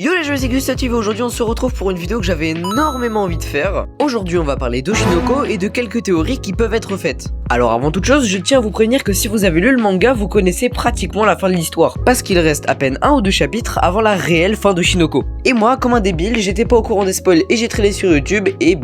Yo les jeux, c'est Gustative et aujourd'hui on se retrouve pour une vidéo que j'avais énormément envie de faire. Aujourd'hui on va parler d'Oshinoko et de quelques théories qui peuvent être faites. Alors avant toute chose, je tiens à vous prévenir que si vous avez lu le manga, vous connaissez pratiquement la fin de l'histoire. Parce qu'il reste à peine 1 ou 2 chapitres avant la réelle fin d'Oshinoko. Et moi, comme un débile, j'étais pas au courant des spoils et j'ai traîné sur YouTube et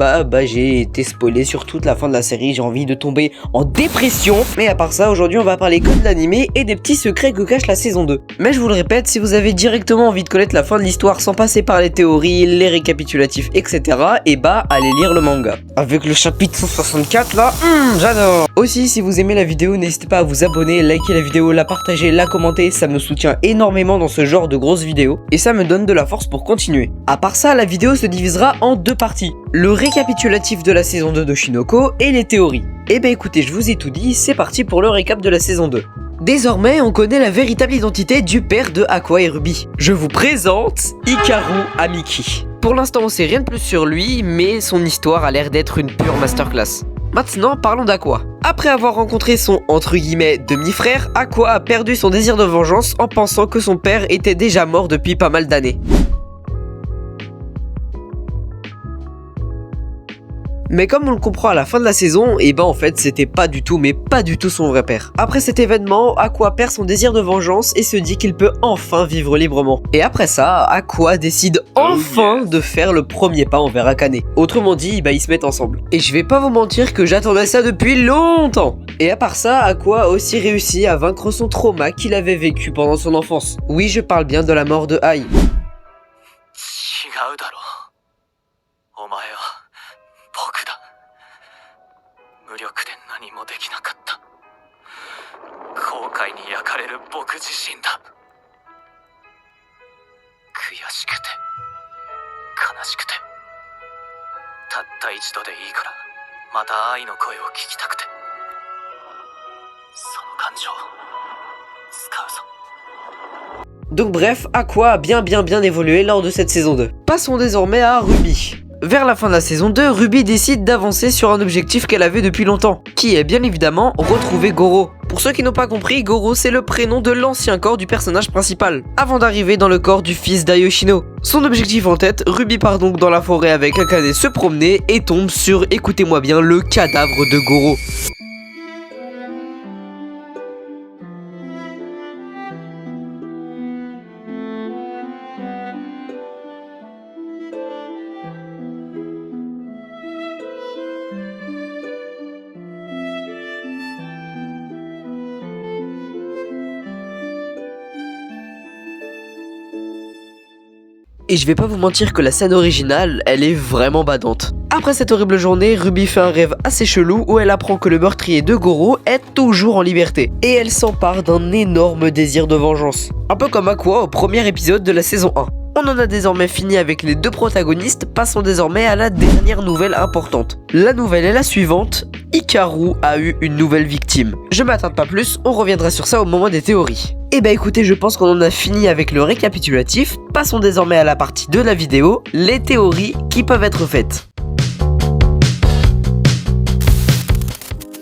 j'ai été spoilé sur toute la fin de la série. J'ai envie de tomber en dépression. Mais à part ça, aujourd'hui on va parler que de l'animé et des petits secrets que cache la saison 2. Mais je vous le répète, si vous avez directement envie de connaître la fin de l'histoire sans passer par les théories, les récapitulatifs, etc. Allez lire le manga. Avec le chapitre 164 là, j'adore. Aussi, si vous aimez la vidéo, n'hésitez pas à vous abonner, liker la vidéo, la partager, la commenter, ça me soutient énormément dans ce genre de grosses vidéos et ça me donne de la force pour continuer. À part ça, la vidéo se divisera en deux parties. Le récapitulatif de la saison 2 d'Oshinoko et les théories. Et écoutez, je vous ai tout dit, c'est parti pour le récap de la saison 2. Désormais, on connaît la véritable identité du père de Aqua et Ruby. Je vous présente Hikaru Amiki. Pour l'instant, on sait rien de plus sur lui, mais son histoire a l'air d'être une pure masterclass. Maintenant, parlons d'Aqua. Après avoir rencontré son entre guillemets demi-frère, Aqua a perdu son désir de vengeance en pensant que son père était déjà mort depuis pas mal d'années. Mais comme on le comprend à la fin de la saison, en fait c'était pas du tout son vrai père. Après cet événement, Aqua perd son désir de vengeance et se dit qu'il peut enfin vivre librement. Et après ça, Aqua décide enfin de faire le premier pas envers Akane. Autrement dit, ils se mettent ensemble. Et je vais pas vous mentir que j'attendais ça depuis longtemps. Et à part ça, Aqua a aussi réussi à vaincre son trauma qu'il avait vécu pendant son enfance. Oui, je parle bien de la mort de Ai. Donc bref, Aqua a bien évolué lors de cette saison 2. Passons désormais à Ruby. Vers la fin de la saison 2, Ruby décide d'avancer sur un objectif qu'elle avait depuis longtemps, qui est bien évidemment retrouver Goro. Pour ceux qui n'ont pas compris, Goro c'est le prénom de l'ancien corps du personnage principal, avant d'arriver dans le corps du fils d'Ayoshino. Son objectif en tête, Ruby part donc dans la forêt avec Akane se promener et tombe sur, écoutez-moi bien, le cadavre de Goro. Et je vais pas vous mentir que la scène originale, elle est vraiment badante. Après cette horrible journée, Ruby fait un rêve assez chelou où elle apprend que le meurtrier de Goro est toujours en liberté. Et elle s'empare d'un énorme désir de vengeance. Un peu comme Aqua au premier épisode de la saison 1. On en a désormais fini avec les deux protagonistes, passons désormais à la dernière nouvelle importante. La nouvelle est la suivante, Hikaru a eu une nouvelle victime. Je m'attarde pas plus, on reviendra sur ça au moment des théories. Écoutez, je pense qu'on en a fini avec le récapitulatif, passons désormais à la partie de la vidéo, les théories qui peuvent être faites.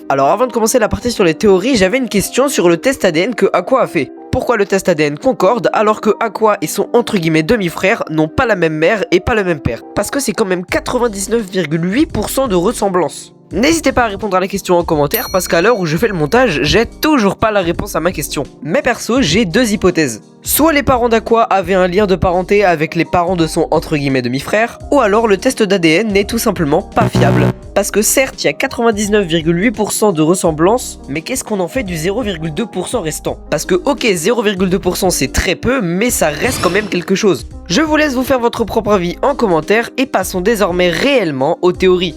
Alors avant de commencer la partie sur les théories, j'avais une question sur le test ADN que Aqua a fait. Pourquoi le test ADN concorde alors que Aqua et son entre guillemets demi-frère n'ont pas la même mère et pas le même père? Parce que c'est quand même 99,8% de ressemblance. N'hésitez pas à répondre à la question en commentaire parce qu'à l'heure où je fais le montage, j'ai toujours pas la réponse à ma question. Mais perso, j'ai deux hypothèses. Soit les parents d'Aqua avaient un lien de parenté avec les parents de son entre guillemets demi-frère, ou alors le test d'ADN n'est tout simplement pas fiable. Parce que certes, il y a 99,8% de ressemblance, mais qu'est-ce qu'on en fait du 0,2% restant? Parce que ok, 0,2% c'est très peu, mais ça reste quand même quelque chose. Je vous laisse vous faire votre propre avis en commentaire et passons désormais réellement aux théories.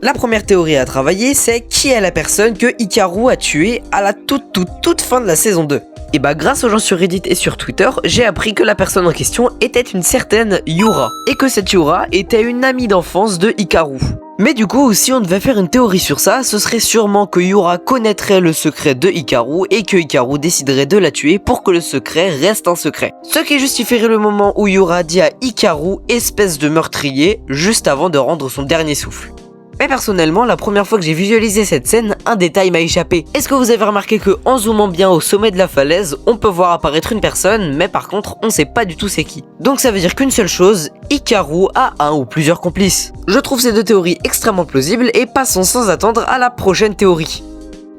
La première théorie à travailler, c'est qui est la personne que Hikaru a tuée à la toute fin de la saison 2. Et grâce aux gens sur Reddit et sur Twitter, j'ai appris que la personne en question était une certaine Yura. Et que cette Yura était une amie d'enfance de Hikaru. Mais du coup, si on devait faire une théorie sur ça, ce serait sûrement que Yura connaîtrait le secret de Hikaru et que Hikaru déciderait de la tuer pour que le secret reste un secret. Ce qui justifierait le moment où Yura dit à Hikaru, espèce de meurtrier, juste avant de rendre son dernier souffle. Mais personnellement, la première fois que j'ai visualisé cette scène, un détail m'a échappé. Est-ce que vous avez remarqué que en zoomant bien au sommet de la falaise, on peut voir apparaître une personne, mais par contre, on sait pas du tout c'est qui. Donc ça veut dire qu'une seule chose, Hikaru a un ou plusieurs complices. Je trouve ces deux théories extrêmement plausibles et passons sans attendre à la prochaine théorie.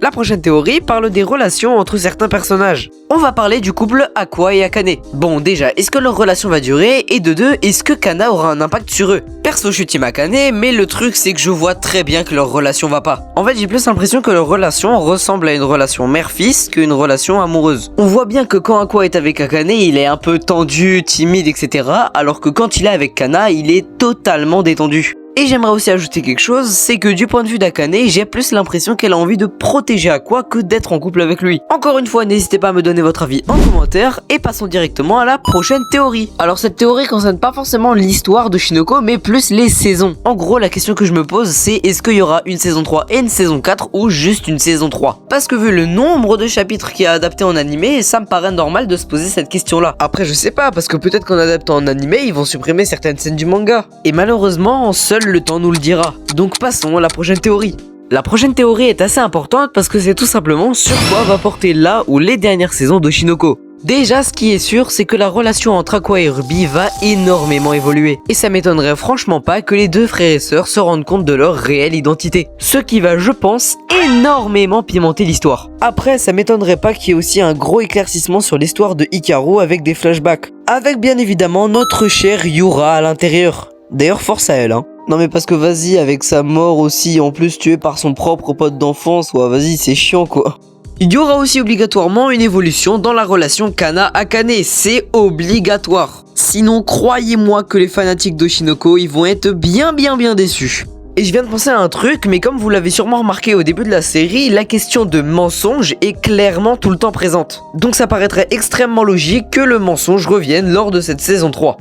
La prochaine théorie parle des relations entre certains personnages. On va parler du couple Aqua et Akane. Bon, déjà, est-ce que leur relation va durer? Et de deux, est-ce que Kana aura un impact sur eux? Perso, je suis team Akane, mais le truc c'est que je vois très bien que leur relation va pas. En fait, j'ai plus l'impression que leur relation ressemble à une relation mère-fils qu'une relation amoureuse. On voit bien que quand Aqua est avec Akane, il est un peu tendu, timide, etc. Alors que quand il est avec Kana, il est totalement détendu. Et j'aimerais aussi ajouter quelque chose, c'est que du point de vue d'Akane, j'ai plus l'impression qu'elle a envie de protéger Aqua que d'être en couple avec lui. Encore une fois, n'hésitez pas à me donner votre avis en commentaire et passons directement à la prochaine théorie. Alors cette théorie concerne pas forcément l'histoire de Shinoko, mais plus les saisons. En gros, la question que je me pose, c'est est-ce qu'il y aura une saison 3 et une saison 4 ou juste une saison 3? Parce que vu le nombre de chapitres qui est adapté en animé, ça me paraît normal de se poser cette question-là. Après, je sais pas, parce que peut-être qu'en adaptant en animé, ils vont supprimer certaines scènes du manga. Et malheureusement, seul le temps nous le dira. Donc passons à la prochaine théorie. La prochaine théorie est assez importante parce que c'est tout simplement sur quoi va porter la ou les dernières saisons de Shinoko. Déjà, ce qui est sûr, c'est que la relation entre Aqua et Ruby va énormément évoluer. Et ça m'étonnerait franchement pas que les deux frères et sœurs se rendent compte de leur réelle identité. Ce qui va, je pense, énormément pimenter l'histoire. Après, ça m'étonnerait pas qu'il y ait aussi un gros éclaircissement sur l'histoire de Hikaru avec des flashbacks. Avec bien évidemment notre chère Yura à l'intérieur. D'ailleurs, force à elle, hein. Non mais parce que vas-y, avec sa mort aussi, en plus tué par son propre pote d'enfance, ouais, vas-y, c'est chiant quoi. Il y aura aussi obligatoirement une évolution dans la relation Kana-Akane, c'est obligatoire. Sinon, croyez-moi que les fanatiques de Shinoko, ils vont être bien déçus. Et je viens de penser à un truc, mais comme vous l'avez sûrement remarqué au début de la série, la question de mensonge est clairement tout le temps présente. Donc ça paraîtrait extrêmement logique que le mensonge revienne lors de cette saison 3.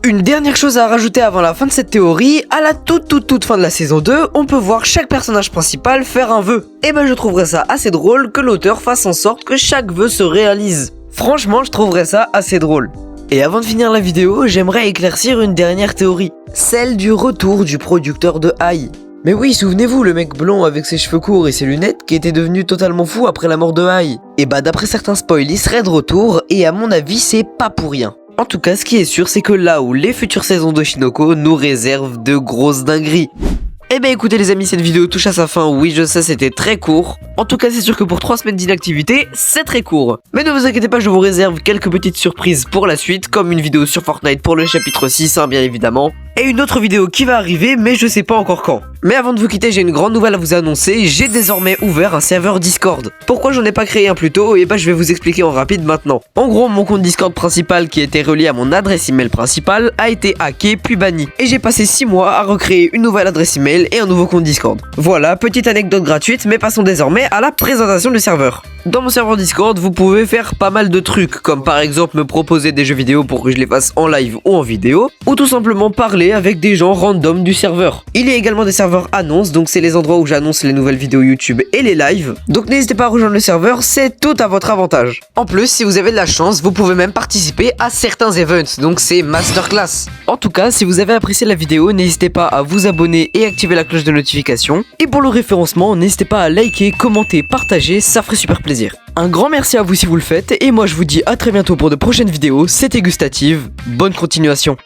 Une dernière chose à rajouter avant la fin de cette théorie, à la toute fin de la saison 2, on peut voir chaque personnage principal faire un vœu. Et ben je trouverais ça assez drôle que l'auteur fasse en sorte que chaque vœu se réalise. Franchement, je trouverais ça assez drôle. Et avant de finir la vidéo, j'aimerais éclaircir une dernière théorie, celle du retour du producteur de Ai. Mais oui, souvenez-vous, le mec blond avec ses cheveux courts et ses lunettes qui était devenu totalement fou après la mort de Ai. Et bah d'après certains spoils, il serait de retour et à mon avis, c'est pas pour rien. En tout cas, ce qui est sûr, c'est que là où les futures saisons de Shinoko nous réservent de grosses dingueries. Eh ben écoutez les amis, cette vidéo touche à sa fin, oui je sais c'était très court. En tout cas c'est sûr que pour 3 semaines d'inactivité, c'est très court. Mais ne vous inquiétez pas, je vous réserve quelques petites surprises pour la suite, comme une vidéo sur Fortnite pour le chapitre 6 bien évidemment. Et une autre vidéo qui va arriver, mais je sais pas encore quand. Mais avant de vous quitter, j'ai une grande nouvelle à vous annoncer, j'ai désormais ouvert un serveur Discord. Pourquoi j'en ai pas créé un plus tôt? Et bah je vais vous expliquer en rapide maintenant. En gros, mon compte Discord principal qui était relié à mon adresse email principale a été hacké puis banni. Et j'ai passé 6 mois à recréer une nouvelle adresse email et un nouveau compte Discord. Voilà, petite anecdote gratuite, mais passons désormais à la présentation du serveur. Dans mon serveur Discord, vous pouvez faire pas mal de trucs, comme par exemple me proposer des jeux vidéo pour que je les fasse en live ou en vidéo, ou tout simplement parler avec des gens random du serveur. Il y a également des serveurs annonces, donc c'est les endroits où j'annonce les nouvelles vidéos YouTube et les lives, donc n'hésitez pas à rejoindre le serveur, c'est tout à votre avantage. En plus, si vous avez de la chance, vous pouvez même participer à certains events, donc c'est masterclass. En tout cas, si vous avez apprécié la vidéo, n'hésitez pas à vous abonner et activer la cloche de notification, et pour le référencement, n'hésitez pas à liker, commenter, partager, ça ferait super plaisir. Un grand merci à vous si vous le faites, et moi je vous dis à très bientôt pour de prochaines vidéos, c'était Gustative, bonne continuation.